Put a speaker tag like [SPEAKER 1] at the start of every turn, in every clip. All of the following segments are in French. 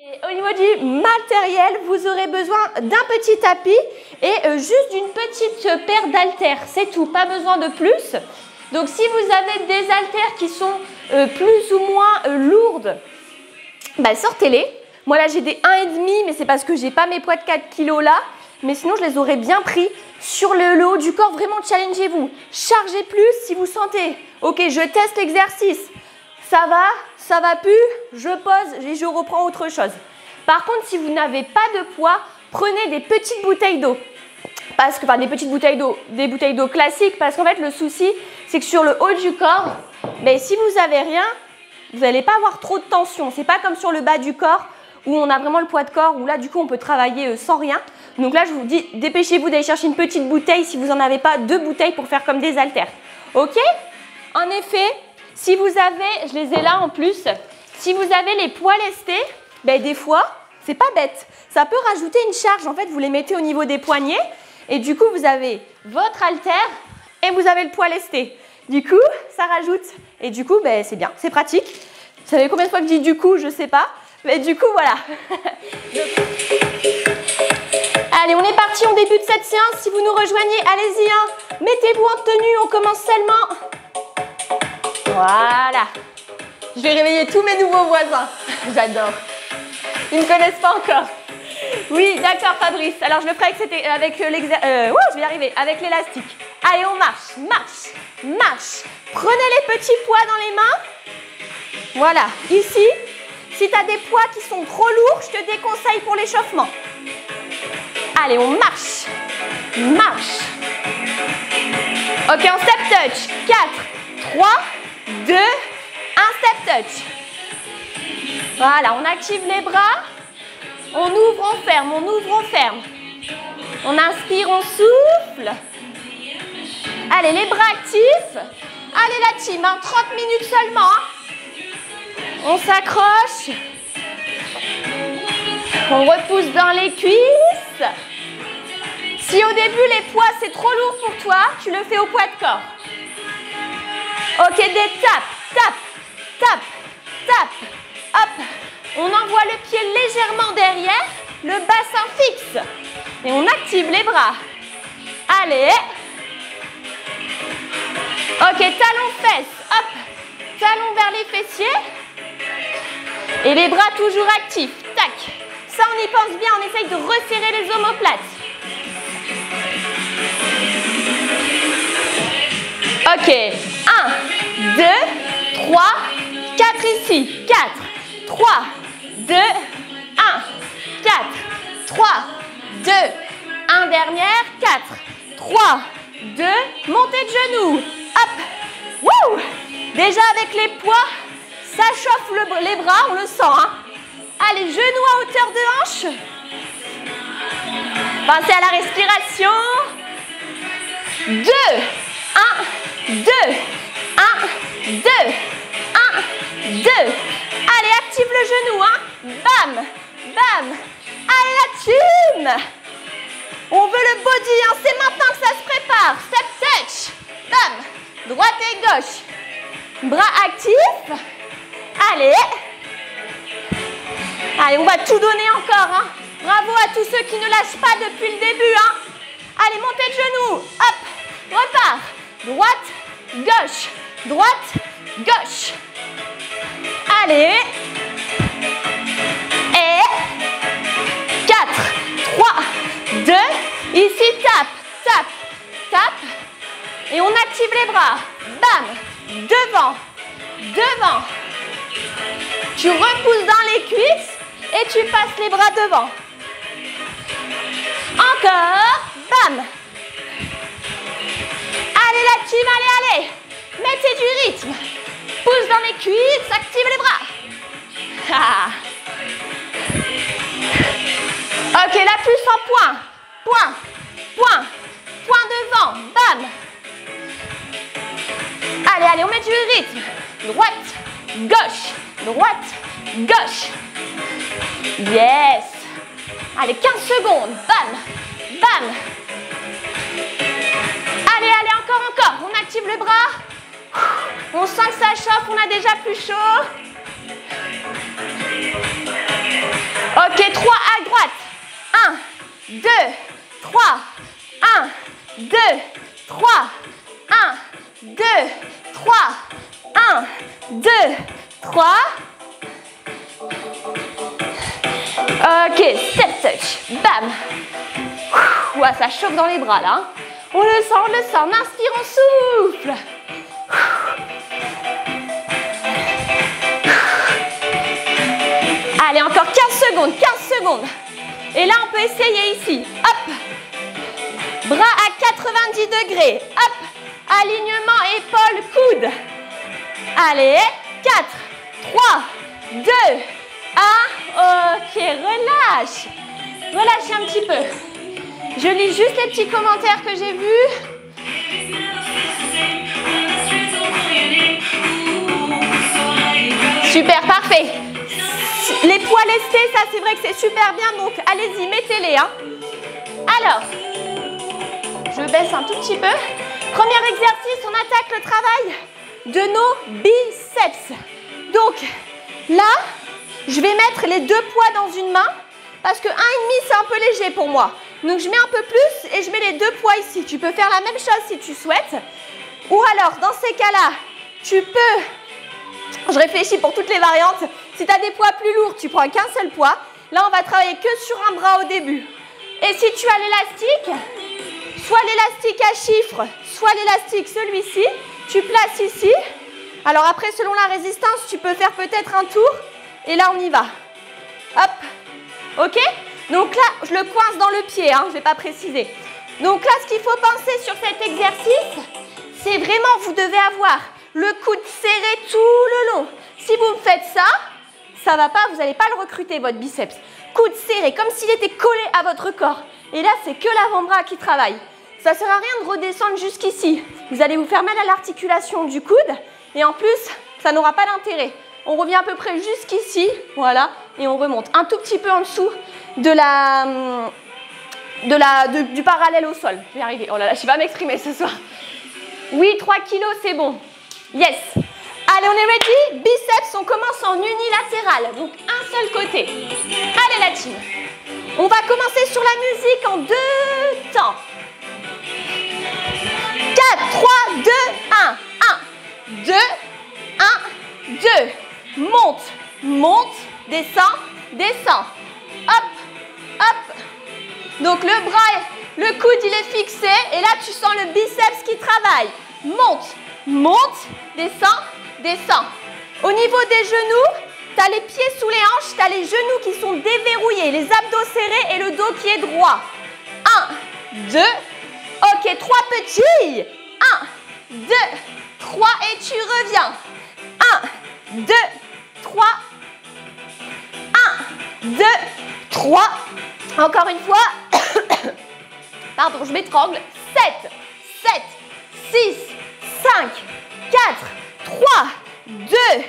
[SPEAKER 1] Et au niveau du matériel, vous aurez besoin d'un petit tapis et juste d'une petite paire d'haltères. C'est tout, pas besoin de plus. Donc si vous avez des haltères qui sont plus ou moins lourdes, bah, sortez-les. Moi là j'ai des 1,5, mais c'est parce que j'ai pas mes poids de 4 kg là. Mais sinon je les aurais bien pris sur le haut du corps. Vraiment challengez-vous. Chargez plus si vous sentez. Ok, je teste l'exercice. Ça va plus, je pose et je reprends autre chose. Par contre, si vous n'avez pas de poids, prenez des petites bouteilles d'eau. Enfin, des petites bouteilles d'eau, des bouteilles d'eau classiques, parce qu'en fait, le souci, c'est que sur le haut du corps, si vous n'avez rien, vous n'allez pas avoir trop de tension. C'est pas comme sur le bas du corps, où on a vraiment le poids de corps, où là, du coup, on peut travailler sans rien. Donc là, je vous dis, dépêchez-vous d'aller chercher une petite bouteille, si vous n'en avez pas, 2 bouteilles pour faire comme des haltères. Ok? En effet, si vous avez, je les ai là en plus, si vous avez les poids lestés, des fois, c'est pas bête. Ça peut rajouter une charge. En fait, vous les mettez au niveau des poignets et du coup, vous avez votre haltère et vous avez le poids lesté. Du coup, ça rajoute. Et du coup, c'est bien, c'est pratique. Vous savez combien de fois que je dis du coup, je sais pas. Mais du coup, voilà. Allez, on est parti, on débute cette séance. Si vous nous rejoignez, allez-y. Hein. Mettez-vous en tenue, on commence seulement. Voilà. Je vais réveiller tous mes nouveaux voisins. J'adore. Ils ne me connaissent pas encore. Oui, d'accord Fabrice. Alors je le ferai avec l'exercice. Je vais y arriver. Avec l'élastique. Allez, on marche, marche, marche. Prenez les petits poids dans les mains. Voilà. Ici, si tu as des poids qui sont trop lourds, je te déconseille pour l'échauffement. Allez, on marche. Marche. Ok, en step touch. 4, 3, 2, 1, step touch. Voilà, on active les bras. On ouvre, on ferme, on ouvre, on ferme. On inspire, on souffle. Allez, les bras actifs. Allez la team, 30 minutes seulement. On s'accroche. On repousse dans les cuisses. Si au début les poids c'est trop lourd pour toi, tu le fais au poids de corps. Ok, des tapes, tape, tape, tape. Hop, on envoie le pied légèrement derrière, le bassin fixe. Et on active les bras. Allez. Ok, talons fesses. Hop, talons vers les fessiers. Et les bras toujours actifs. Tac. Ça, on y pense bien, on essaye de resserrer les omoplates. Ok, 1, 2, 3, 4 ici. 4, 3, 2, 1, 4, 3, 2, 1 dernière, 4, 3, 2, montée de genoux. Hop, wouh. Déjà avec les poids, ça chauffe les bras, on le sent. Hein. Allez, genoux à hauteur de hanche. Pensez à la respiration. 2, 1, 2, 1, 2, 1, 2. Allez, active le genou, hein. Bam, bam. Allez, la team. On veut le body, hein. C'est maintenant que ça se prépare. Step touch. Bam. Droite et gauche. Bras actifs. Allez. Allez, on va tout donner encore, hein. Bravo à tous ceux qui ne lâchent pas depuis le début, hein. Allez, montez de genoux. Hop. Repart. Droite, gauche. Droite, gauche. Allez. Et 4, 3, 2. Ici, tape, tape, tape. Et on active les bras. Bam. Devant, devant. Tu repousses dans les cuisses et tu passes les bras devant. Encore. Bam. Allez la team, allez, allez. Mettez du rythme. Pousse dans les cuisses, active les bras. Ah. Ok, la plus en point. Point, point, point devant. Bam. Allez, allez, on met du rythme. Droite, gauche, droite, gauche. Yes. Allez, 15 secondes. Bam, bam. Allez, allez, encore, encore. On active le bras. On sent que ça chauffe, on a déjà plus chaud. 2, 3, 1, 2, 3, 1, 2, 3, 1, 2, 3. Ok, step touch, bam. Ouah, ça chauffe dans les bras là. On le sent, on le sent. On inspire, on souffle. Allez, encore 15 secondes, 15 secondes. Et là, on peut essayer ici. Hop. Bras à 90 degrés. Hop. Alignement épaules, coudes. Allez, 4, 3, 2, 1. Ok, relâche. Relâchez un petit peu. Je lis juste les petits commentaires que j'ai vus. Super, parfait. Les poids lestés, ça c'est vrai que c'est super bien, donc allez-y, mettez-les. Hein. Alors, je baisse un tout petit peu. Premier exercice, on attaque le travail de nos biceps. Donc, là, je vais mettre les deux poids dans une main parce que 1,5 c'est un peu léger pour moi. Donc, je mets un peu plus et je mets les deux poids ici. Tu peux faire la même chose si tu souhaites. Ou alors, dans ces cas-là, tu peux... Je réfléchis pour toutes les variantes. Si tu as des poids plus lourds, tu prends qu'un seul poids. Là, on va travailler que sur un bras au début. Et si tu as l'élastique, soit l'élastique à chiffres, soit l'élastique celui-ci, tu places ici. Alors après, selon la résistance, tu peux faire peut-être un tour. Et là, on y va. Hop. Ok? Donc là, je le coince dans le pied, hein, je ne vais pas préciser. Donc là, ce qu'il faut penser sur cet exercice, c'est vraiment, vous devez avoir le coude serré tout le long. Si vous me faites ça, ça ne va pas, vous n'allez pas le recruter, votre biceps. Coude serré, comme s'il était collé à votre corps. Et là, c'est que l'avant-bras qui travaille. Ça ne sert à rien de redescendre jusqu'ici. Vous allez vous faire mal à l'articulation du coude. Et en plus, ça n'aura pas d'intérêt. On revient à peu près jusqu'ici, voilà, et on remonte. Un tout petit peu en dessous de du parallèle au sol. Je vais y arriver. Oh là là, je ne sais pas m'exprimer ce soir. Oui, 3 kilos, c'est bon. Yes. Allez, on est ready? Biceps, on commence en unilatéral, donc un seul côté. Allez la team. On va commencer sur la musique en 2 temps. 4, 3, 2, 1. 1, 2, 1, 2. Monte, monte, descend, descend. Hop, hop. Donc le bras, le coude, il est fixé. Et là, tu sens le biceps qui travaille. Monte, monte, descend, descend. Au niveau des genoux, tu as les pieds sous les hanches, tu as les genoux qui sont déverrouillés, les abdos serrés et le dos qui est droit. 1, 2, ok, 3 petits. 1, 2, 3 et tu reviens. 1, 2, 3. 1, 2, 3. Encore une fois. Pardon, je m'étrangle. 7, 7, 6, 5, 4, 3, 2, 1,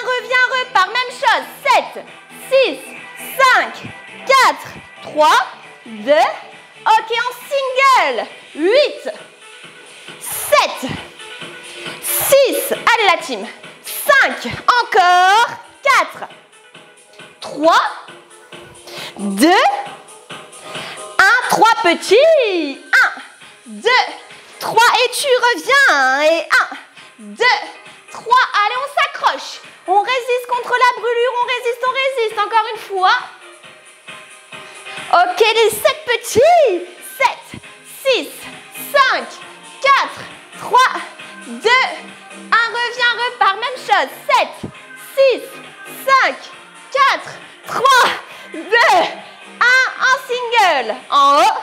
[SPEAKER 1] reviens, repars, même chose, 7, 6, 5, 4, 3, 2, ok, en single, 8, 7, 6, allez la team, 5, encore, 4, 3, 2, 1, 3 petits, 1, 2, 3 et tu reviens, et 1, 2, 3, allez on s'accroche, on résiste contre la brûlure, on résiste, encore une fois. Ok, les 7 petits, 7, 6, 5, 4, 3, 2, 1, reviens, repars, même chose, 7, 6, 5, 4, 3, 2, 1, en single, en haut,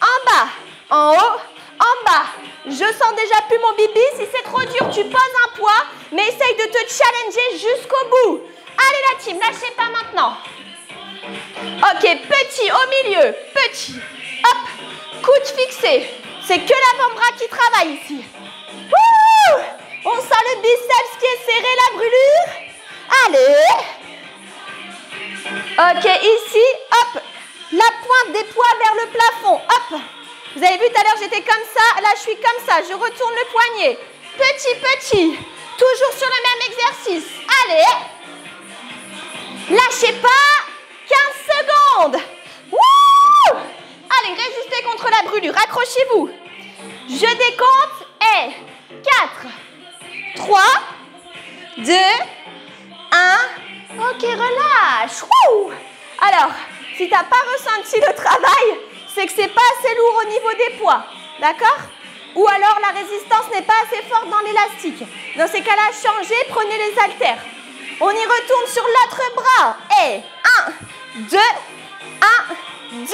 [SPEAKER 1] en bas, en haut, en bas. Je sens déjà plus mon bibi. Si c'est trop dur, tu poses un poids, mais essaye de te challenger jusqu'au bout. Allez la team, lâchez pas maintenant. Ok, petit au milieu, petit. Hop, coude fixé. C'est que l'avant-bras qui travaille ici. Wouh! On sent le biceps qui est serré, la brûlure. Allez. Ok, ici, hop, la pointe des poids vers le plafond. Hop. Vous avez vu tout à l'heure, j'étais comme ça. Là, je suis comme ça. Je retourne le poignet. Petit, petit. Toujours sur le même exercice. Allez. Lâchez pas. 15 secondes. Wouh! gagne. Résistez contre la brûlure. Accrochez-vous. Je décompte et 4, 3, 2, 1. Ok, relâche. Wouh! Alors, si tu n'as pas ressenti le travail, c'est que ce n'est pas assez lourd au niveau des poids. D'accord? Ou alors la résistance n'est pas assez forte dans l'élastique. Dans ces cas-là, changez, prenez les haltères. On y retourne sur l'autre bras. Et 1, 2, 1, 2.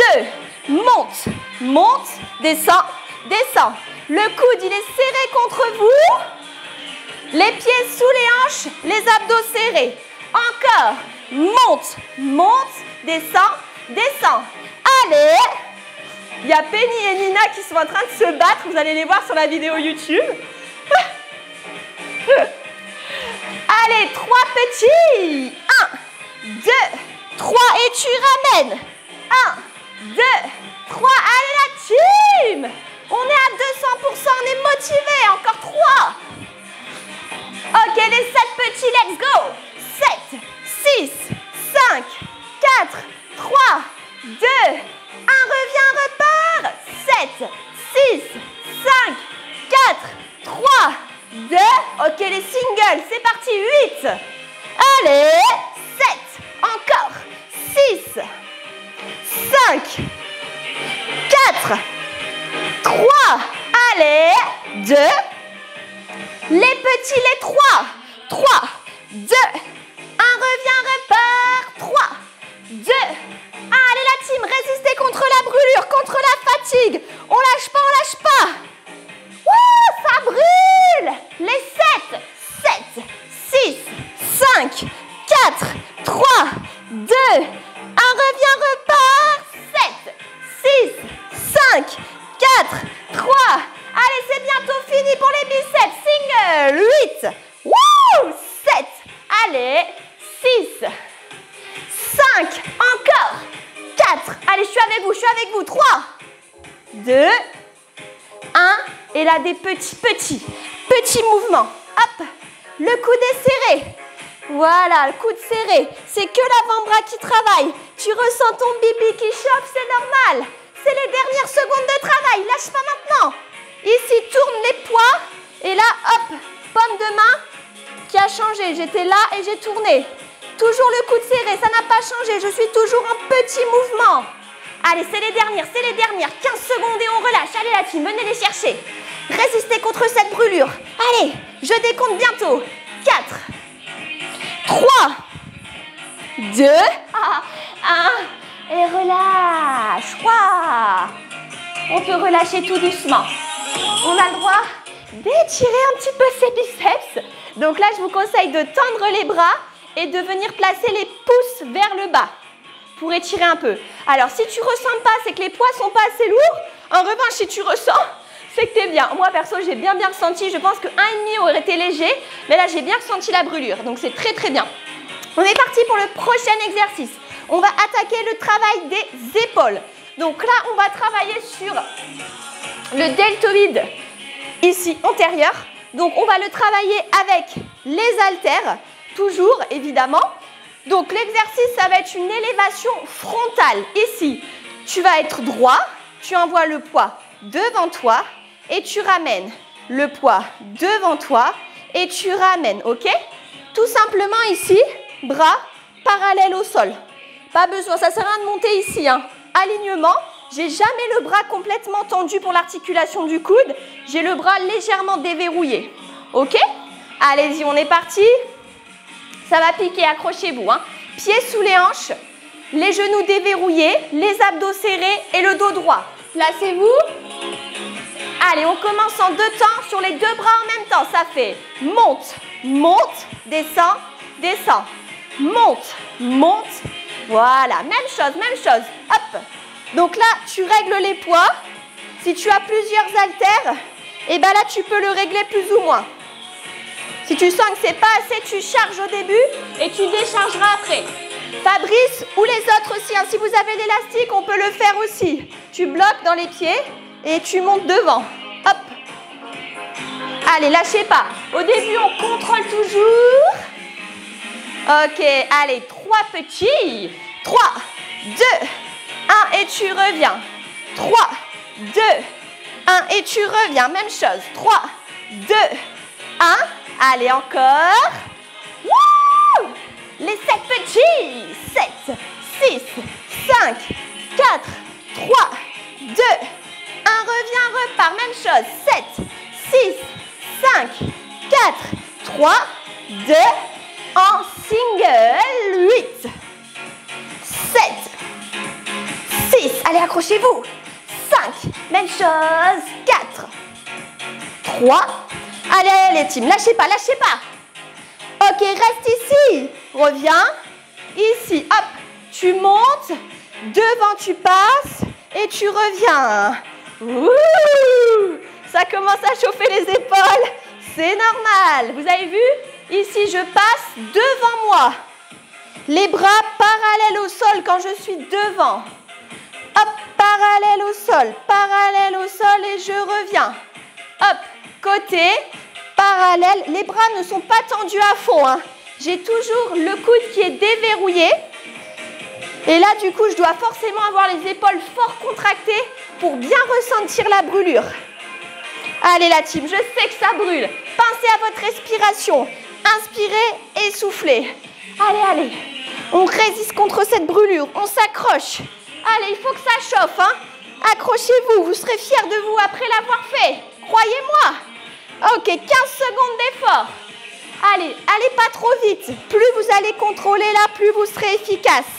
[SPEAKER 1] Monte, monte, descend, descend. Le coude, il est serré contre vous. Les pieds sous les hanches, les abdos serrés. Encore. Monte, monte, descend, descend. Allez. Il y a Penny et Nina qui sont en train de se battre. Vous allez les voir sur la vidéo YouTube. Allez, 3 petits. 1, 2, 3. Et tu ramènes. 1, 2, 3. Allez, la team. On est à 200%. On est motivé. Encore 3. Ok, les 7 petits. Let's go. 7, 6, 5, 4, 3, 2, 1. Reviens, repart. 7, 6, 5, 4, 3, 2. Ok, les singles. C'est parti. 8. Allez. 7. Encore. 6, 5, 4, 3. Allez. 2. Les petits, les 3. 3, 2. 1, reviens, repart. 3, 2. Allez la team, résistez contre la brûlure, contre la fatigue. On lâche pas, on lâche pas. Wouh, ça brûle. Les 7, 7, 6, 5, 4, 3, 2, 1, reviens, repart. 7, 6, 5, 4, 3. Allez, c'est bientôt fini pour les biceps. Single, 8. Wouh, 7. Allez, 6, 5, encore, 4, allez, je suis avec vous, 3, 2, 1, et là, des petits mouvements, hop, le coude est serré, voilà, le coude serré, c'est que l'avant-bras qui travaille, tu ressens ton bibi qui chauffe, c'est normal, c'est les dernières secondes de travail, lâche pas maintenant, ici, tourne les poids, et là, hop, paume de main qui a changé, j'étais là et j'ai tourné. Toujours le coude serré, ça n'a pas changé, je suis toujours en petit mouvement. Allez, c'est les dernières, 15 secondes et on relâche. Allez la team, venez les chercher. Résistez contre cette brûlure. Allez, je décompte bientôt. 4, 3, 2, 1, et relâche. 3. On peut relâcher tout doucement. On a le droit d'étirer un petit peu ses biceps. Donc là, je vous conseille de tendre les bras et de venir placer les pouces vers le bas pour étirer un peu. Alors, si tu ne ressens pas, c'est que les poids ne sont pas assez lourds. En revanche, si tu ressens, c'est que tu es bien. Moi, perso, j'ai bien ressenti. Je pense que 1,5 aurait été léger, mais là, j'ai bien ressenti la brûlure. Donc, c'est très bien. On est parti pour le prochain exercice. On va attaquer le travail des épaules. Donc là, on va travailler sur le deltoïde ici antérieur. Donc, on va le travailler avec les haltères. Toujours, évidemment. Donc, l'exercice, ça va être une élévation frontale. Ici, tu vas être droit, tu envoies le poids devant toi et tu ramènes le poids devant toi et tu ramènes, ok? Tout simplement ici, bras parallèles au sol. Pas besoin, ça ne sert à rien de monter ici, hein. Alignement, j'ai jamais le bras complètement tendu pour l'articulation du coude. J'ai le bras légèrement déverrouillé, ok? Allez-y, on est parti. Ça va piquer, accrochez-vous. Hein. Pieds sous les hanches, les genoux déverrouillés, les abdos serrés et le dos droit. Placez-vous. Allez, on commence en 2 temps sur les 2 bras en même temps. Ça fait monte, monte, descend, descend. Monte, monte. Voilà, même chose. Hop. Donc là, tu règles les poids. Si tu as plusieurs haltères, et ben là, tu peux le régler plus ou moins. Si tu sens que c'est pas assez, tu charges au début et tu déchargeras après. Fabrice ou les autres aussi, hein. Si vous avez l'élastique, on peut le faire aussi. Tu bloques dans les pieds et tu montes devant. Hop. Allez, lâchez pas. Au début, on contrôle toujours. Ok, allez, 3 petits. 3, 2, 1 et tu reviens. 3, 2, 1. Et tu reviens, même chose. 3, 2, 1. Allez, encore. Wouh! Les 7 petits. 7, 6, 5, 4, 3, 2, 1. Reviens, repars. Même chose. 7, 6, 5, 4, 3, 2. En single. 8, 7, 6. Allez, accrochez-vous. 5. Même chose. 4, 3. Allez, les teams. Lâchez pas, lâchez pas. Ok, reste ici. Reviens. Ici, hop. Tu montes. Devant, tu passes. Et tu reviens. Ouh, ça commence à chauffer les épaules. C'est normal. Vous avez vu? Ici, je passe devant moi. Les bras parallèles au sol quand je suis devant. Hop, parallèle au sol et je reviens. Hop, côté, parallèle. Les bras ne sont pas tendus à fond, hein. J'ai toujours le coude qui est déverrouillé. Et là, du coup, je dois forcément avoir les épaules fort contractées pour bien ressentir la brûlure. Allez, la team, je sais que ça brûle. Pensez à votre respiration. Inspirez et soufflez. Allez, allez. On résiste contre cette brûlure. On s'accroche. Allez, il faut que ça chauffe, hein. Accrochez-vous. Vous serez fiers de vous après l'avoir fait. Croyez-moi. Ok, 15 secondes d'effort. Allez, allez pas trop vite. Plus vous allez contrôler là, plus vous serez efficace.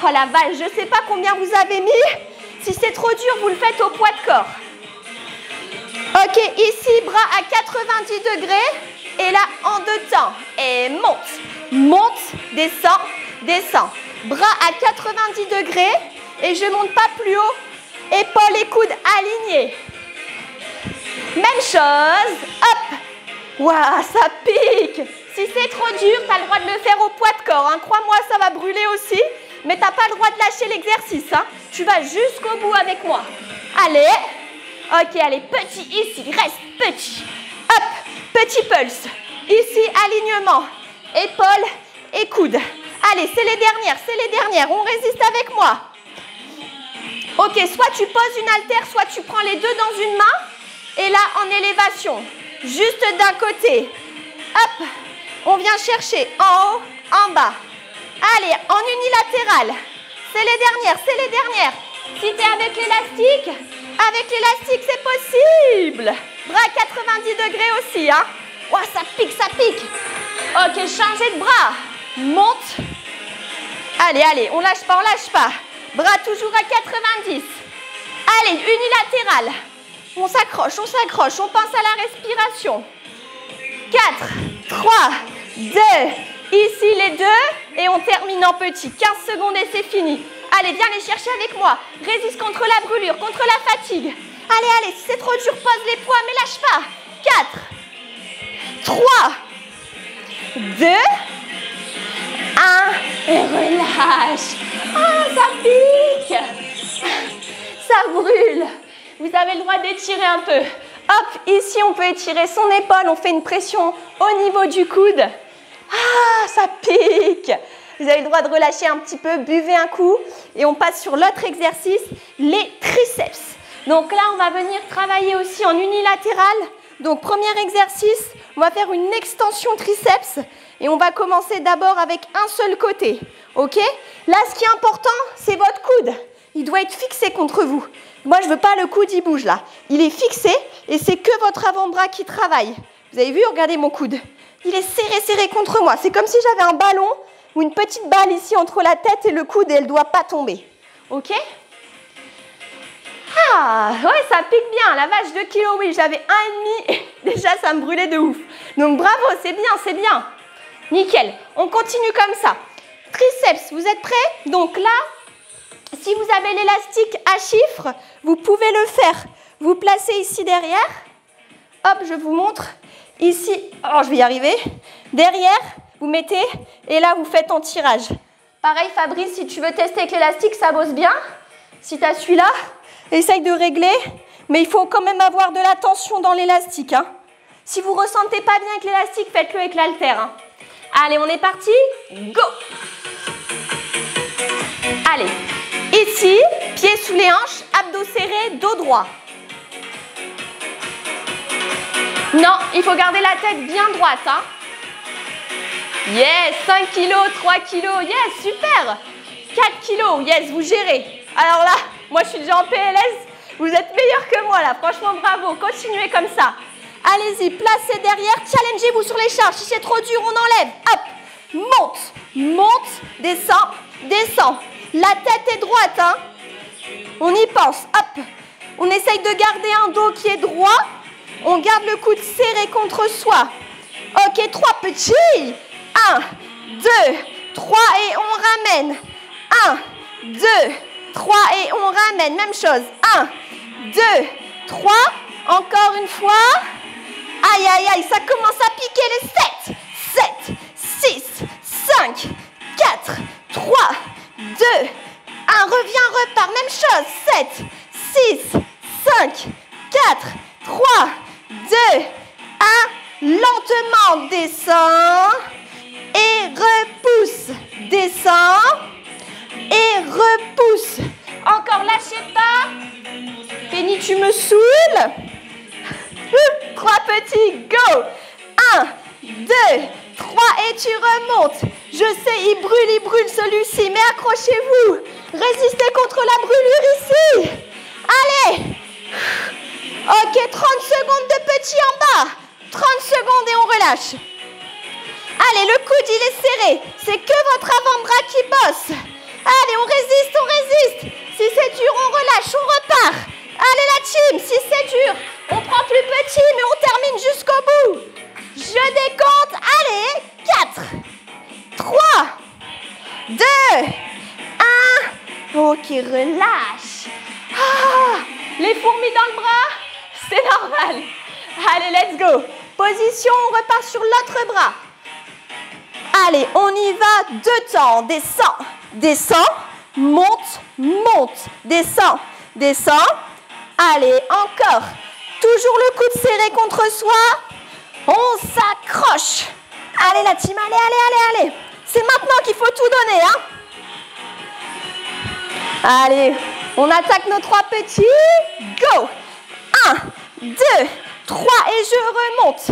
[SPEAKER 1] Oh la vache, je ne sais pas combien vous avez mis. Si c'est trop dur, vous le faites au poids de corps. Ok, ici, bras à 90 degrés. Et là, en 2 temps. Et monte, monte, descend, descend. Bras à 90 degrés. Et je ne monte pas plus haut. Épaules et coudes alignés. Même chose. Hop. Waouh, ça pique. Si c'est trop dur, tu as le droit de le faire au poids de corps, hein. Crois-moi, ça va brûler aussi. Mais tu n'as pas le droit de lâcher l'exercice, hein. Tu vas jusqu'au bout avec moi. Allez. Ok, allez, petit ici, reste petit. Hop, petit pulse. Ici, alignement. Épaules et coudes. Allez, c'est les dernières. On résiste avec moi. Ok, soit tu poses une haltère, soit tu prends les deux dans une main. Et là, en élévation. Juste d'un côté. Hop, on vient chercher en haut, en bas. Allez, en unilatéral. C'est les dernières. Si tu es avec l'élastique, c'est possible. Bras 90 degrés aussi, hein. Ouah, ça pique. Ok, changez de bras. Monte. Allez, on lâche pas. Bras toujours à 90. Allez, unilatéral. On s'accroche, on pense à la respiration. 4, 3, 2, ici les deux, et on termine en petit. 15 secondes et c'est fini. Allez, viens les chercher avec moi. Résiste contre la brûlure, contre la fatigue. Allez, si c'est trop dur, pose les poids, mais lâche pas. 4, 3, 2, 1, et relâche. Oh, ça pique. Ça brûle. Vous avez le droit d'étirer un peu. Hop, ici on peut étirer son épaule, on fait une pression au niveau du coude. Ah, ça pique. Vous avez le droit de relâcher un petit peu, buvez un coup. Et on passe sur l'autre exercice, les triceps. Donc là, on va venir travailler aussi en unilatéral. Donc premier exercice, on va faire une extension triceps. Et on va commencer d'abord avec un seul côté. Ok? Là, ce qui est important, c'est votre coude. Il doit être fixé contre vous. Moi, je ne veux pas le coude, il bouge là. Il est fixé et c'est que votre avant-bras qui travaille. Vous avez vu? Regardez mon coude. Il est serré contre moi. C'est comme si j'avais un ballon ou une petite balle ici entre la tête et le coude et elle ne doit pas tomber. Ok? Ah, ouais, ça pique bien. La vache, 2 kilos, oui, j'avais 1,5. Déjà, ça me brûlait de ouf. Donc, bravo, c'est bien. Nickel. On continue comme ça. Triceps, vous êtes prêts? Donc là, si vous avez l'élastique à chiffres, vous pouvez le faire. Vous placez ici derrière. Hop, je vous montre. Ici, je vais y arriver. Derrière, vous mettez et là, vous faites en tirage. Pareil, Fabrice, si tu veux tester avec l'élastique, ça bosse bien. Si tu as celui-là, essaye de régler. Mais il faut quand même avoir de la tension dans l'élastique, hein. Si vous ne ressentez pas bien avec l'élastique, faites-le avec l'haltère, hein. Allez, on est parti. Go! Allez. Ici, pieds sous les hanches, abdos serrés, dos droit. Non, il faut garder la tête bien droite. Hein. Yes, 5 kilos, 3 kilos, yes, super. 4 kilos, yes, vous gérez. Alors là, moi je suis déjà en PLS, vous êtes meilleurs que moi là, franchement bravo, continuez comme ça. Allez-y, placez derrière, challengez-vous sur les charges. Si c'est trop dur, on enlève. Hop, monte, monte, descend, descend. La tête est droite, hein. On y pense, hop. On essaye de garder un dos qui est droit. On garde le coude serré contre soi. Ok, 3 petits. 1, 2, 3 et on ramène. 1, 2, 3 et on ramène. Même chose. 1, 2, 3. Encore une fois. Aïe, aïe, aïe, ça commence à piquer les 7, 6, 5, 4, 3, 2, 1. Reviens, repars. Même chose. 7, 6, 5, 4, 3, 2, 1. Lentement, descends. Et repousse. Descends. Et repousse. Encore, lâchez pas. Penny, tu me saoules. 3 petits, go. 1, 2, 3 et tu remontes. Je sais, il brûle celui-ci, mais accrochez-vous. Résistez contre la brûlure ici. Allez. Ok, 30 secondes de petits en bas. 30 secondes et on relâche. Allez, le coude, il est serré. C'est que votre avant-bras qui bosse. Allez, on résiste, on résiste. Si c'est dur, on relâche, on repart. Allez, la team, si c'est dur, on prend plus petit, mais on termine jusqu'au bout. Je décompte. Allez, 4, 3, 2, 1. Ok, relâche. Ah, les fourmis dans le bras, c'est normal. Allez, let's go. Position, on repart sur l'autre bras. Allez, on y va. 2 temps. Descends, descends, monte, monte, descends, descends. Allez, encore. Toujours le coude serré contre soi. On s'accroche. Allez, la team, allez, allez, allez, allez. C'est maintenant qu'il faut tout donner, hein. Allez, on attaque nos 3 petits. Go. 1, 2, 3 et je remonte.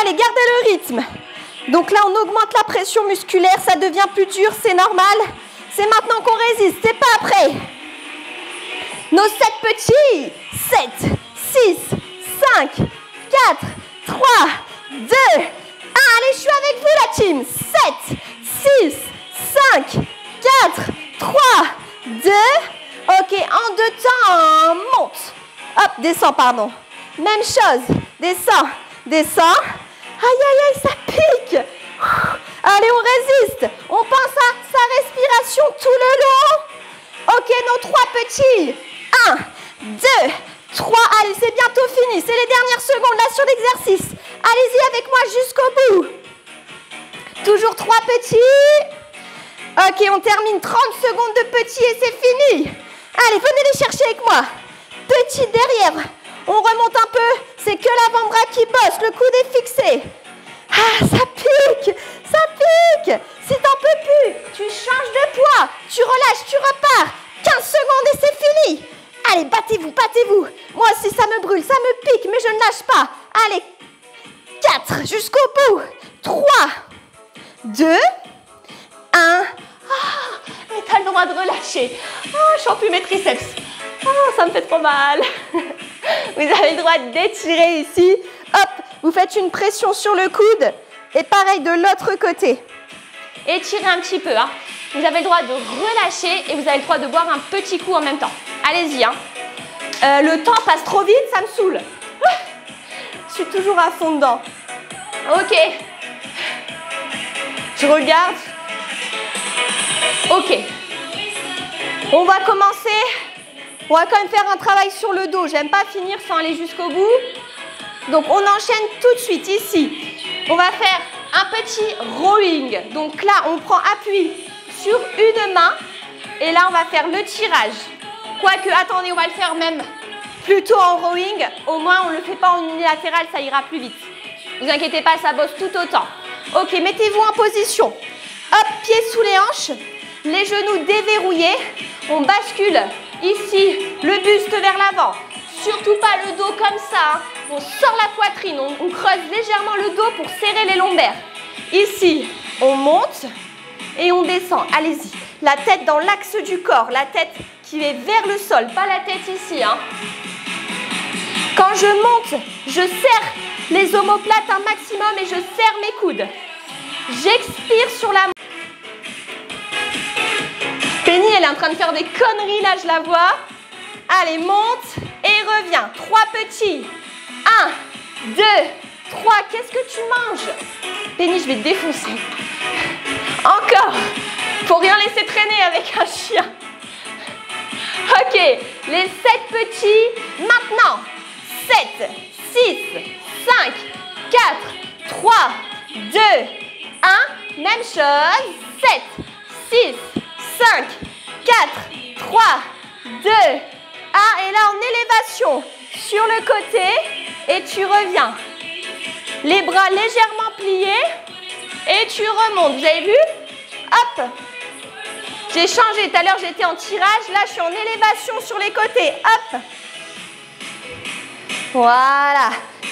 [SPEAKER 1] Allez, gardez le rythme. Donc là, on augmente la pression musculaire. Ça devient plus dur, c'est normal. C'est maintenant qu'on résiste, c'est pas après. Nos 7 petits. 7, 6, 5, 4, 3, 2, 1. Allez, je suis avec vous, la team. 7, 6, 5, 4, 3, 2. Ok, en 2 temps, monte. Hop, descends, pardon. Même chose. Descends, descends. Aïe, aïe, aïe, ça pique. Allez, on résiste. On pense à sa respiration tout le long. Ok, nos 3 petits. 1, 2, 3. Allez, c'est bientôt fini. C'est les dernières secondes là sur l'exercice. Allez-y avec moi jusqu'au bout. Toujours 3 petits. Ok, on termine 30 secondes de petits et c'est fini. Allez, venez les chercher avec moi. Petit derrière. On remonte un peu. C'est que l'avant-bras qui bosse. Le coude est fixé. Ah, ça pique. Ça pique. Si t'en peux plus, tu changes de poids. Tu relâches, tu repars. 15 secondes et c'est fini. Allez, battez-vous, battez-vous. Moi aussi, ça me brûle, ça me pique, mais je ne lâche pas. Allez, 4 jusqu'au bout. 3, 2, 1. Ah, mais t'as le droit de relâcher. Oh, je sens plus mes triceps. Oh, ça me fait trop mal. Vous avez le droit d'étirer ici. Hop, vous faites une pression sur le coude. Et pareil de l'autre côté. Étirez un petit peu. Hein. Vous avez le droit de relâcher et vous avez le droit de boire un petit coup en même temps. Allez-y. Hein. Le temps passe trop vite, ça me saoule. Je suis toujours à fond dedans. Ok. Je regarde. Ok. On va commencer. On va quand même faire un travail sur le dos. J'aime pas finir sans aller jusqu'au bout. Donc on enchaîne tout de suite ici. On va faire un petit rowing. Donc là, on prend appui sur une main. Et là, on va faire le tirage. Quoique, attendez, on va le faire même plutôt en rowing. Au moins, on ne le fait pas en unilatéral, ça ira plus vite. Ne vous inquiétez pas, ça bosse tout autant. Ok, mettez-vous en position. Hop, pieds sous les hanches. les genoux déverrouillés. On bascule ici le buste vers l'avant. Surtout pas le dos comme ça, hein. On sort la poitrine, on creuse légèrement le dos pour serrer les lombaires. Ici, on monte et on descend. Allez-y. La tête dans l'axe du corps, la tête qui est vers le sol, pas la tête ici, hein. Quand je monte, je serre les omoplates un maximum et je serre mes coudes. J'expire sur la... Penny, elle est en train de faire des conneries là, je la vois. Allez, monte et reviens. 3 petits. 1, 2, 3. Qu'est-ce que tu manges? Penny, je vais te défoncer. Encore. Faut rien laisser traîner avec un chien. Ok, les 7 petits. Maintenant, 7, 6, 5, 4, 3, 2, 1. Même chose. 7, 6, 5, 4, 3, 2, 1. Et là, en élévation sur le côté. Et tu reviens. Les bras légèrement pliés. Et tu remontes. Vous avez vu? Hop. J'ai changé. Tout à l'heure, j'étais en tirage. Là, je suis en élévation sur les côtés. Hop. Voilà.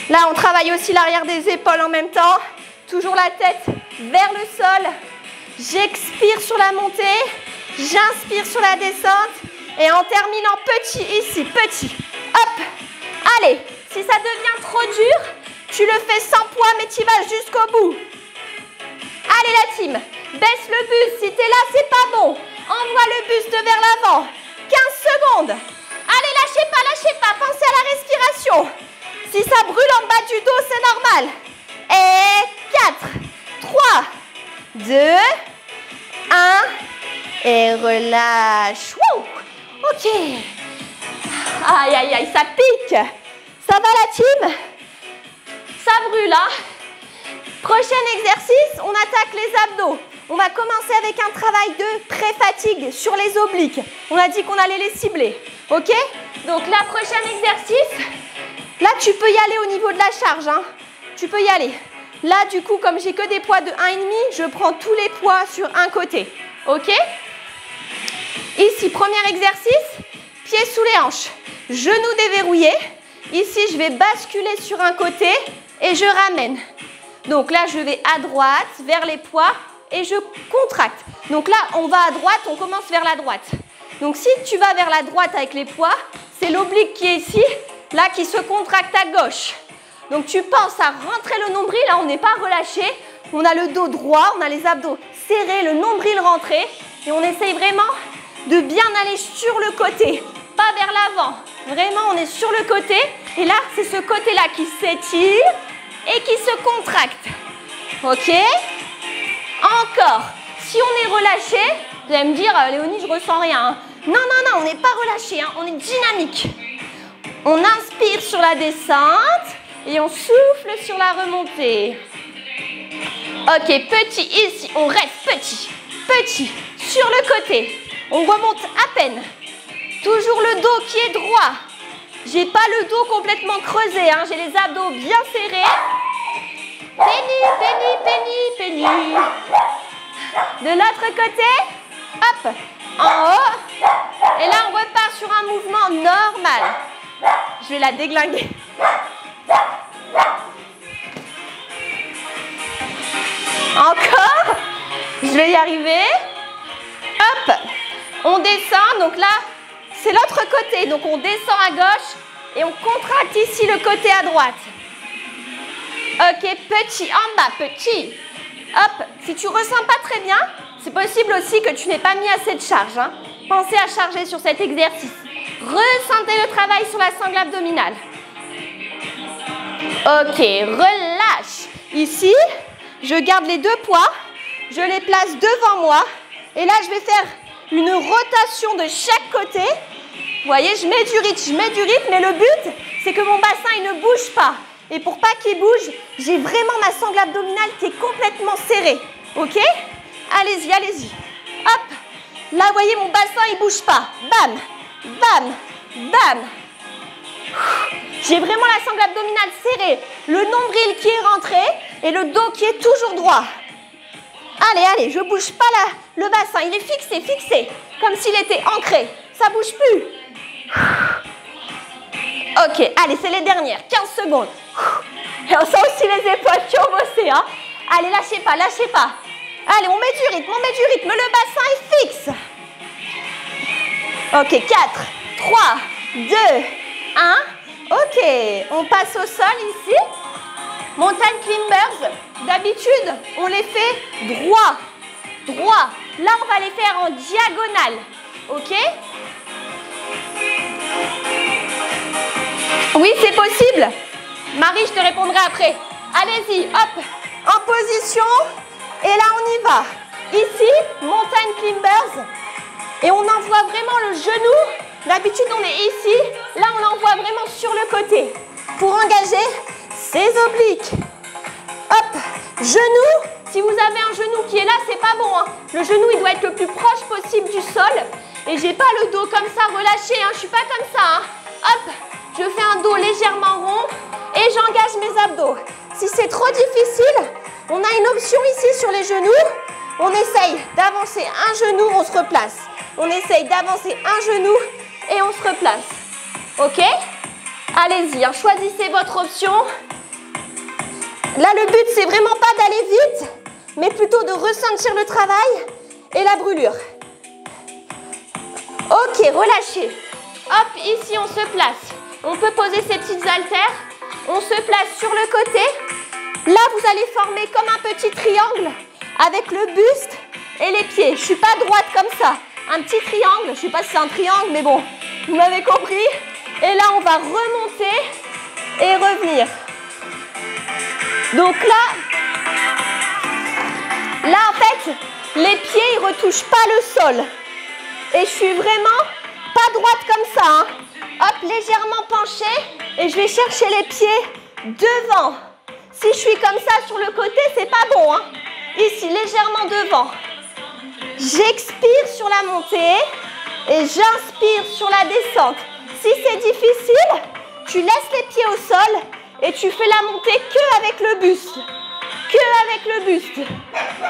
[SPEAKER 1] Là, on travaille aussi l'arrière des épaules en même temps. Toujours la tête vers le sol. J'expire sur la montée. J'inspire sur la descente. Et en terminant petit ici. Petit. Hop. Allez. Si ça devient trop dur, tu le fais sans poids, mais tu vas jusqu'au bout. Allez la team. Baisse le buste. Si tu es là, c'est pas bon. Envoie le buste vers l'avant. 15 secondes. Allez, lâchez pas. Pensez à la respiration. Si ça brûle en bas du dos, c'est normal. Et 4, 3, 2, 1. Et relâche. Wouh. Ok. Aïe, aïe, aïe, ça pique. Ça va la team? Ça brûle, hein? Prochain exercice, on attaque les abdos. On va commencer avec un travail de pré-fatigue sur les obliques. On a dit qu'on allait les cibler, ok? Donc là, prochain exercice, là tu peux y aller au niveau de la charge, hein? Tu peux y aller. Là, du coup, comme j'ai que des poids de 1,5, je prends tous les poids sur un côté, ok? Ici, premier exercice, pieds sous les hanches, genoux déverrouillés. Ici, je vais basculer sur un côté et je ramène. Donc là, je vais à droite, vers les poids et je contracte. Donc là, on va à droite, on commence vers la droite. Donc si tu vas vers la droite avec les poids, c'est l'oblique qui est ici, là qui se contracte à gauche. Donc tu penses à rentrer le nombril, là on n'est pas relâché. On a le dos droit, on a les abdos serrés, le nombril rentré. Et on essaye vraiment de bien aller sur le côté, pas vers l'avant. Vraiment, on est sur le côté. Et là, c'est ce côté-là qui s'étire et qui se contracte. Ok? Encore. Si on est relâché, vous allez me dire, Léonie, je ressens rien. Hein. Non, on n'est pas relâché, hein, on est dynamique. On inspire sur la descente et on souffle sur la remontée. Ok, petit ici, on reste petit. Petit, sur le côté. On remonte à peine. Toujours le dos qui est droit. J'ai pas le dos complètement creusé, hein. J'ai les abdos bien serrés. Penny. De l'autre côté, hop, en haut. Et là, on repart sur un mouvement normal. Je vais la déglinguer. Encore. Je vais y arriver. Hop, on descend. Donc là, c'est l'autre côté. Donc on descend à gauche et on contracte ici le côté à droite. Ok, petit, en bas, petit. Hop, si tu ne ressens pas très bien, c'est possible aussi que tu n'aies pas mis assez de charge. Hein. Pensez à charger sur cet exercice. Ressentez le travail sur la sangle abdominale. Ok, relâche. Ici, je garde les deux poids. Je les place devant moi. Et là, je vais faire une rotation de chaque côté. Vous voyez, je mets du rythme, mais le but, c'est que mon bassin, il ne bouge pas. Et pour pas qu'il bouge, j'ai vraiment ma sangle abdominale qui est complètement serrée. Ok? Allez-y, allez-y. Hop. Là, vous voyez, mon bassin, il bouge pas. Bam, bam, bam. J'ai vraiment la sangle abdominale serrée. Le nombril qui est rentré et le dos qui est toujours droit. Allez, allez, je bouge pas là. Le bassin, il est fixé, fixé. Comme s'il était ancré. Ça bouge plus. Ok, allez, c'est les dernières. 15 secondes. Et on sent aussi les épaules qui ont bossé. Hein. Allez, lâchez pas, lâchez pas. Allez, on met du rythme, on met du rythme. Le bassin est fixe. Ok, 4, 3, 2, 1. Ok, on passe au sol ici. Mountain climbers, d'habitude, on les fait droit. Droit. Là, on va les faire en diagonale. Ok? Oui, c'est possible. Marie, je te répondrai après. Allez-y, hop, en position. Et là, on y va. Ici, mountain climbers. Et on envoie vraiment le genou. D'habitude, on est ici. Là, on l'envoie vraiment sur le côté. Pour engager ses obliques. Hop, genou. Si vous avez un genou qui est là, c'est pas bon. Hein. Le genou, il doit être le plus proche possible du sol. Et j'ai pas le dos comme ça relâché. Hein. Je suis pas comme ça. Hein. Hop, je fais un dos légèrement rond. Et j'engage mes abdos. Si c'est trop difficile, on a une option ici sur les genoux. On essaye d'avancer un genou, on se replace. On essaye d'avancer un genou et on se replace. Ok? Allez-y, hein, choisissez votre option. Là, le but, c'est vraiment pas d'aller vite, mais plutôt de ressentir le travail et la brûlure. Ok, relâchez. Hop, ici, on se place. On peut poser ses petites haltères. On se place sur le côté. Là, vous allez former comme un petit triangle avec le buste et les pieds. Je ne suis pas droite comme ça. Un petit triangle. Je ne sais pas si c'est un triangle, mais bon, vous m'avez compris. Et là, on va remonter et revenir. Donc là, en fait, les pieds, ils ne retouchent pas le sol. Et je suis vraiment pas droite comme ça. Hein. Hop, légèrement penchée. Et je vais chercher les pieds devant. Si je suis comme ça sur le côté, c'est pas bon. Hein. Ici, légèrement devant. J'expire sur la montée et j'inspire sur la descente. Si c'est difficile, tu laisses les pieds au sol et tu fais la montée que avec le buste. Que avec le buste.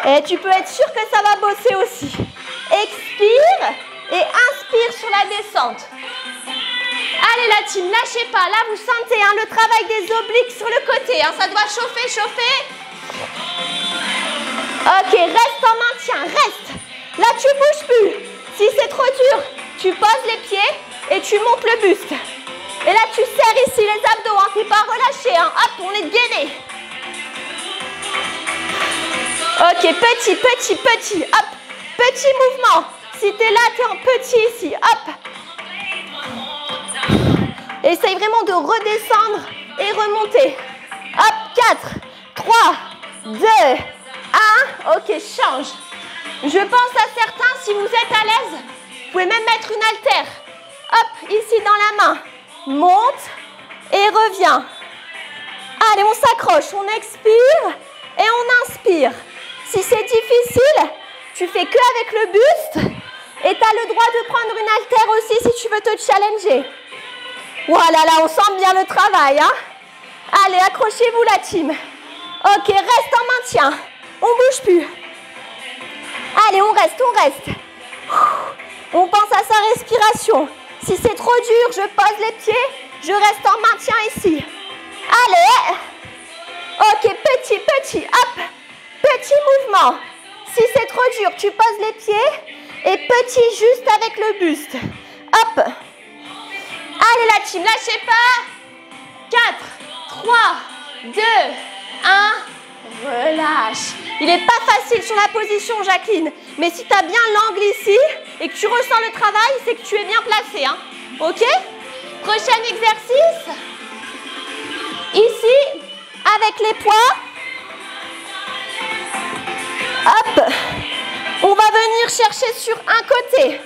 [SPEAKER 1] Et tu peux être sûr que ça va bosser aussi. Expire et inspire sur la descente. Allez la team, lâchez pas. Là, vous sentez hein, le travail des obliques sur le côté. Hein, ça doit chauffer, chauffer. Ok, reste en maintien, reste. Là, tu bouges plus. Si c'est trop dur, tu poses les pieds et tu montes le buste. Et là, tu serres ici les abdos. Hein, t'es pas relâché. Hein. Hop, on est gainé. Ok, petit, petit, petit. Hop, petit mouvement. Si t'es là, t'es en petit ici. Hop. Essaye vraiment de redescendre et remonter. Hop, 4, 3, 2, 1. Ok, change. Je pense à certains, si vous êtes à l'aise, vous pouvez même mettre une haltère. Hop, ici dans la main. Monte et reviens. Allez, on s'accroche, on expire et on inspire. Si c'est difficile, tu fais que avec le buste et tu as le droit de prendre une haltère aussi si tu veux te challenger. Voilà, là, on sent bien le travail. Hein. Allez, accrochez-vous la team. Ok, reste en maintien. On ne bouge plus. Allez, on reste, on reste. On pense à sa respiration. Si c'est trop dur, je pose les pieds. Je reste en maintien ici. Allez. Ok, petit, petit. Hop. Petit mouvement. Si c'est trop dur, tu poses les pieds. Et petit juste avec le buste. Hop. Allez la team, lâchez pas. 4, 3, 2, 1. Relâche. Il n'est pas facile sur la position, Jacqueline. Mais si tu as bien l'angle ici et que tu ressens le travail, c'est que tu es bien placé. Hein. Ok? Prochain exercice. Ici, avec les poids. Hop. On va venir chercher sur un côté.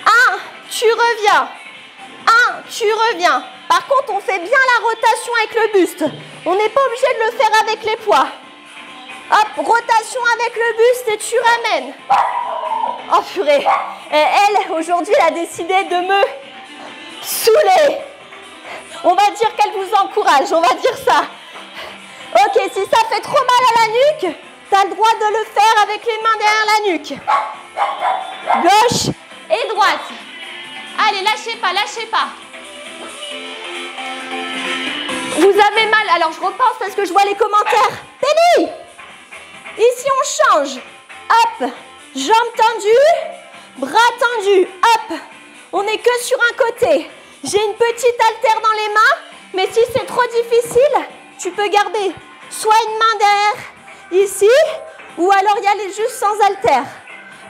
[SPEAKER 1] 1, tu reviens. 1, tu reviens. Par contre, on fait bien la rotation avec le buste. On n'est pas obligé de le faire avec les poids. Hop, rotation avec le buste et tu ramènes. Oh purée. Et elle, aujourd'hui, elle a décidé de me saouler. On va dire qu'elle vous encourage, on va dire ça. Ok, si ça fait trop mal à la nuque, Tu as le droit de le faire avec les mains derrière la nuque. Gauche et droite. Allez, lâchez pas, lâchez pas. Vous avez mal, alors je repense parce que je vois les commentaires. Penny! Ici on change. Hop, jambes tendues, bras tendus. Hop, on n'est que sur un côté. J'ai une petite haltère dans les mains, mais si c'est trop difficile, tu peux garder soit une main derrière, ici, ou alors y aller juste sans haltère.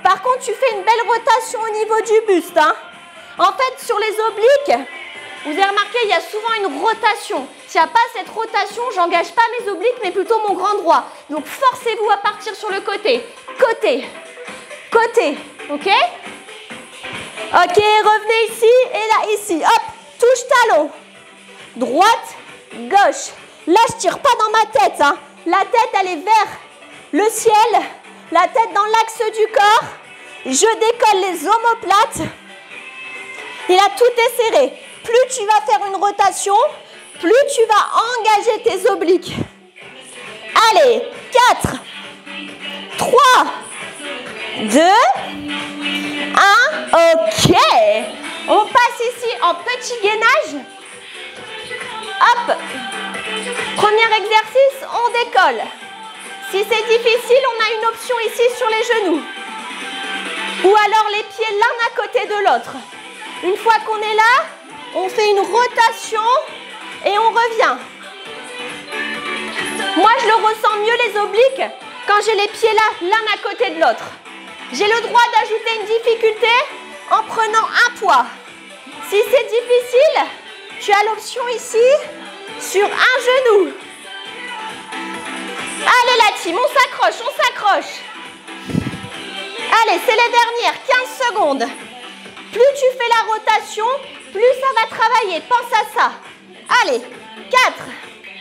[SPEAKER 1] Par contre, tu fais une belle rotation au niveau du buste. Hein. En fait, sur les obliques, vous avez remarqué, il y a souvent une rotation. S'il n'y a pas cette rotation, j'engage pas mes obliques, mais plutôt mon grand droit. Donc, forcez-vous à partir sur le côté. Côté. Côté. OK? OK, revenez ici et là, ici. Hop, touche talon. Droite, gauche. Là, je tire pas dans ma tête. Hein. La tête, elle est vers le ciel. La tête dans l'axe du corps. Je décolle les omoplates. Et là, tout est serré. Plus tu vas faire une rotation, plus tu vas engager tes obliques. Allez, 4, 3, 2, 1. OK. On passe ici en petit gainage. Hop. Premier exercice, on décolle. Si c'est difficile, on a une option ici sur les genoux. Ou alors les pieds l'un à côté de l'autre. Une fois qu'on est là, on fait une rotation et on revient. Moi, je le ressens mieux les obliques quand j'ai les pieds là, l'un à côté de l'autre. J'ai le droit d'ajouter une difficulté en prenant un poids. Si c'est difficile, tu as l'option ici sur un genou. Allez la team, on s'accroche, on s'accroche. Allez, c'est les dernières, 15 secondes. Plus tu fais la rotation, plus ça va travailler. Pense à ça. Allez, 4,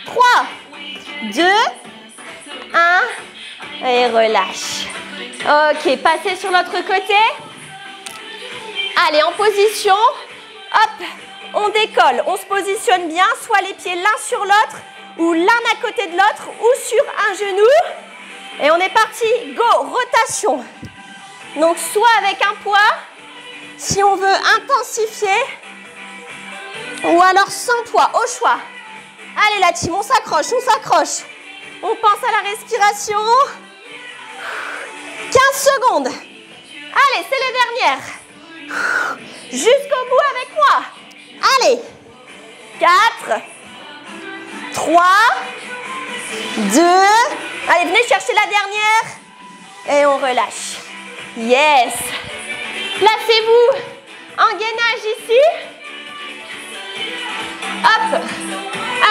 [SPEAKER 1] 3, 2, 1 et relâche. OK, passez sur l'autre côté. Allez, en position. Hop, on décolle. On se positionne bien, soit les pieds l'un sur l'autre ou l'un à côté de l'autre ou sur un genou. Et on est parti. Go, rotation. Donc, soit avec un poids, si on veut intensifier, ou alors sans poids, au choix. Allez la team, on s'accroche, on s'accroche. On pense à la respiration. 15 secondes. Allez, c'est les dernières. Jusqu'au bout avec moi. Allez. 4, 3, 2. Allez, venez chercher la dernière. Et on relâche. Yes. Placez-vous en gainage ici. Hop.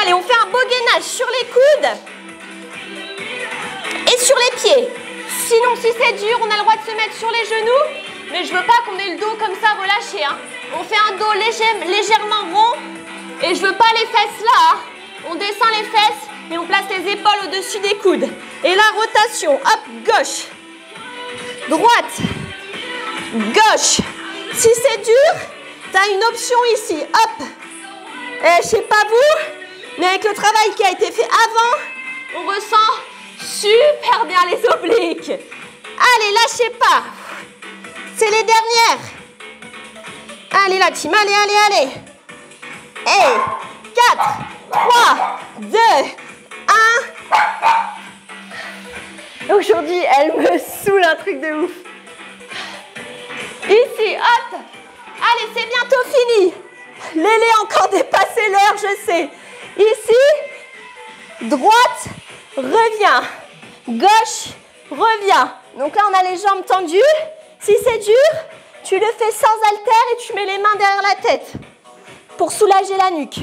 [SPEAKER 1] Allez, on fait un beau gainage sur les coudes et sur les pieds. Sinon, si c'est dur, on a le droit de se mettre sur les genoux. Mais je veux pas qu'on ait le dos comme ça relâché. Hein. On fait un dos légèrement rond. Et je veux pas les fesses là. Hein. On descend les fesses et on place les épaules au-dessus des coudes. Et la rotation. Hop, gauche. Droite. Gauche. Si c'est dur, tu as une option ici. Hop. Et je sais pas vous, mais avec le travail qui a été fait avant, on ressent super bien les obliques. Allez, lâchez pas. C'est les dernières. Allez la team, allez, allez, allez. Et 4, 3, 2, 1. Aujourd'hui, elle me saoule un truc de ouf. Ici, hop. Allez, c'est bientôt fini. Lélé a encore dépassé l'heure, je sais. Ici, droite, reviens. Gauche, reviens. Donc là, on a les jambes tendues. Si c'est dur, tu le fais sans haltère et tu mets les mains derrière la tête pour soulager la nuque.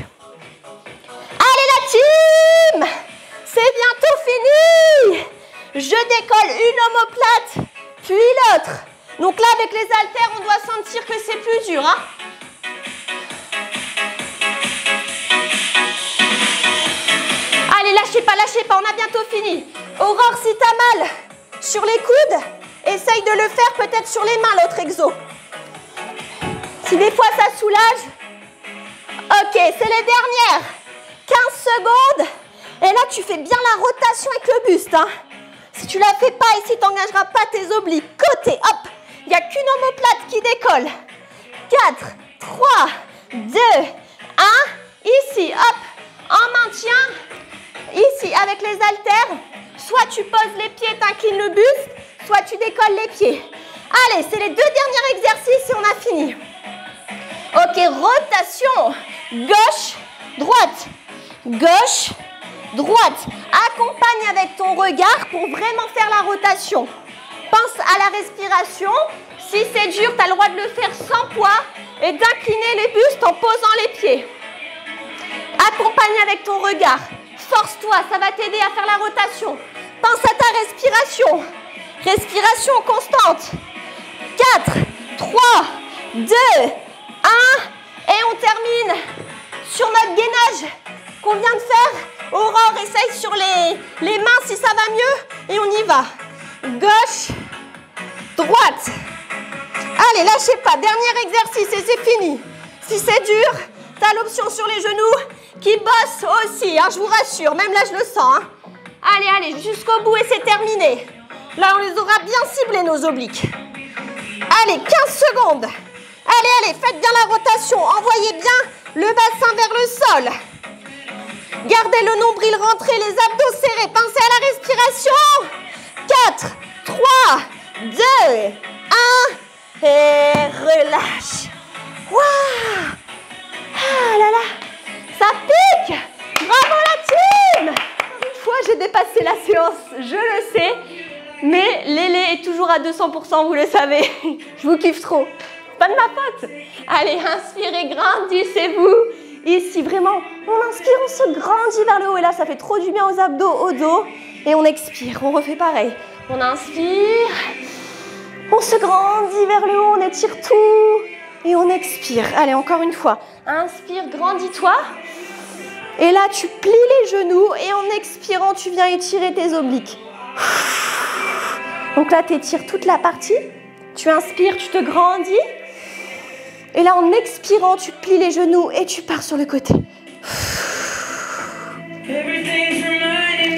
[SPEAKER 1] Allez la team! C'est bientôt fini! Je décolle une omoplate, puis l'autre. Donc là, avec les haltères, on doit sentir que c'est plus dur. Hein? Allez, lâchez pas, on a bientôt fini. Aurore, si t'as mal sur les coudes, essaye de le faire peut-être sur les mains, l'autre exo. Si des fois ça soulage. Ok, c'est les dernières. 15 secondes. Et là, tu fais bien la rotation avec le buste. Hein. Si tu Tu la fais pas ici, tu n'engageras pas tes obliques. Côté, hop. Il n'y a qu'une omoplate qui décolle. 4, 3, 2, 1. Ici, hop. En maintien. Ici, avec les haltères. Soit tu poses les pieds, t'inclines le buste, soit tu décolles les pieds. Allez, c'est les 2 derniers exercices et on a fini. Ok, rotation. Gauche, droite. Gauche, droite. Accompagne avec ton regard pour vraiment faire la rotation. Pense à la respiration. Si c'est dur, tu as le droit de le faire sans poids et d'incliner les bustes en posant les pieds. Accompagne avec ton regard. Force-toi, ça va t'aider à faire la rotation. Pense à ta respiration. Respiration constante. 4, 3, 2, 1. Et on termine sur notre gainage qu'on vient de faire. Aurore, essaye sur les mains si ça va mieux. Et on y va. Gauche, droite. Allez, lâchez pas. Dernier exercice et c'est fini. Si c'est dur, tu as l'option sur les genoux qui bosse aussi. Hein, je vous rassure, même là je le sens. Hein. Allez, allez, jusqu'au bout et c'est terminé. Là, on les aura bien ciblés, nos obliques. Allez, 15 secondes. Allez, allez, faites bien la rotation. Envoyez bien le bassin vers le sol. Gardez le nombril rentré, les abdos serrés. Pensez à la respiration. 4, 3, 2, 1. Et relâche. Waouh! Ah là là, ça pique! Bravo la team! Une fois, j'ai dépassé la séance, je le sais. Mais Lélé est toujours à 200%, vous le savez. Je vous kiffe trop. Pas de ma faute. Allez, inspirez, grandissez-vous. Ici, vraiment, on inspire, on se grandit vers le haut. Et là, ça fait trop du bien aux abdos, au dos. Et on expire, on refait pareil. On inspire, on se grandit vers le haut, on étire tout. Et on expire. Allez, encore une fois. Inspire, grandis-toi. Et là, tu plies les genoux. Et en expirant, tu viens étirer tes obliques. Donc là, tu étires toute la partie. Tu inspires, tu te grandis. Et là, en expirant, tu plies les genoux et tu pars sur le côté.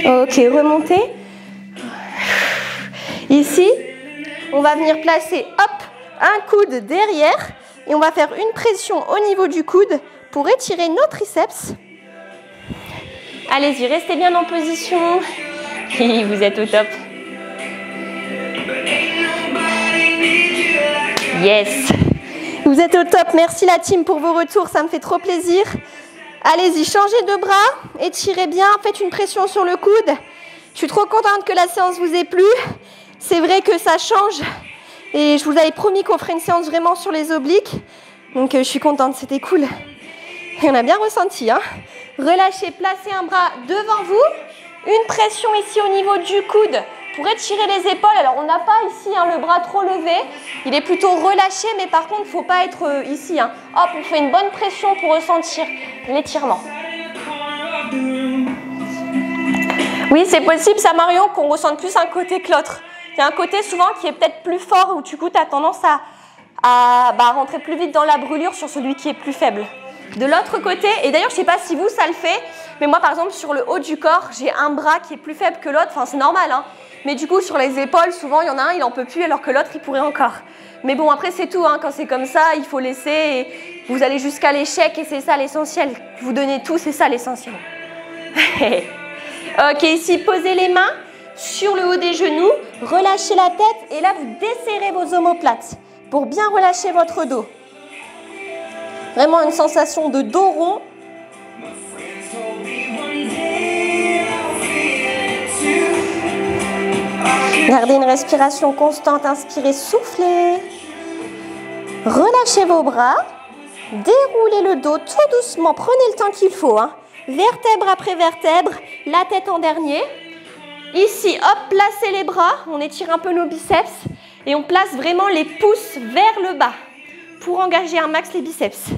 [SPEAKER 1] Ok, remontez. Ici, on va venir placer, hop, un coude derrière. Et on va faire une pression au niveau du coude pour étirer nos triceps. Allez-y, restez bien en position. Vous êtes au top. Yes. Vous êtes au top. Merci la team pour vos retours. Ça me fait trop plaisir. Allez-y, changez de bras. Étirez bien. Faites une pression sur le coude. Je suis trop contente que la séance vous ait plu. C'est vrai que ça change. Et je vous avais promis qu'on ferait une séance vraiment sur les obliques. Donc je suis contente, c'était cool. Et on a bien ressenti. Hein. Relâchez, placez un bras devant vous. Une pression ici au niveau du coude pour étirer les épaules. Alors on n'a pas ici le bras trop levé. Il est plutôt relâché, mais par contre il ne faut pas être ici. Hein. Hop, on fait une bonne pression pour ressentir l'étirement. Oui, c'est possible ça Marion qu'on ressente plus un côté que l'autre. Il y a un côté souvent qui est peut-être plus fort où du coup tu as tendance à rentrer plus vite dans la brûlure sur celui qui est plus faible. De l'autre côté, et d'ailleurs je ne sais pas si vous ça le fait, mais moi par exemple sur le haut du corps, j'ai un bras qui est plus faible que l'autre, enfin c'est normal, hein. Mais du coup sur les épaules, souvent il y en a un, il n'en peut plus alors que l'autre il pourrait encore. Mais bon après c'est tout, hein. Quand c'est comme ça, il faut laisser et vous allez jusqu'à l'échec et c'est ça l'essentiel. Vous donnez tout, c'est ça l'essentiel. Ok, ici posez les mains sur le haut des genoux, relâchez la tête et là vous desserrez vos omoplates pour bien relâcher votre dos. Vraiment une sensation de dos rond. Gardez une respiration constante, inspirez, soufflez. Relâchez vos bras, déroulez le dos tout doucement, prenez le temps qu'il faut. Hein. Vertèbre après vertèbre, la tête en dernier. Ici, hop, placez les bras, on étire un peu nos biceps et on place vraiment les pouces vers le bas pour engager un max les biceps.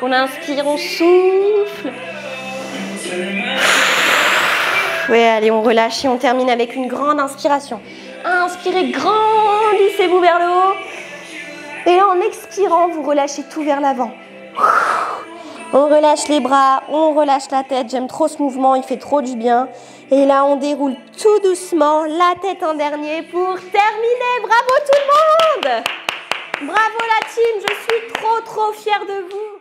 [SPEAKER 1] On inspire, on souffle. Oui, allez, on relâche et on termine avec une grande inspiration. Inspirez, grandissez-vous vers le haut. Et là, en expirant, vous relâchez tout vers l'avant. On relâche les bras, on relâche la tête. J'aime trop ce mouvement, il fait trop du bien. Et là, on déroule tout doucement, la tête en dernier pour terminer. Bravo tout le monde! Bravo la team, je suis trop fière de vous.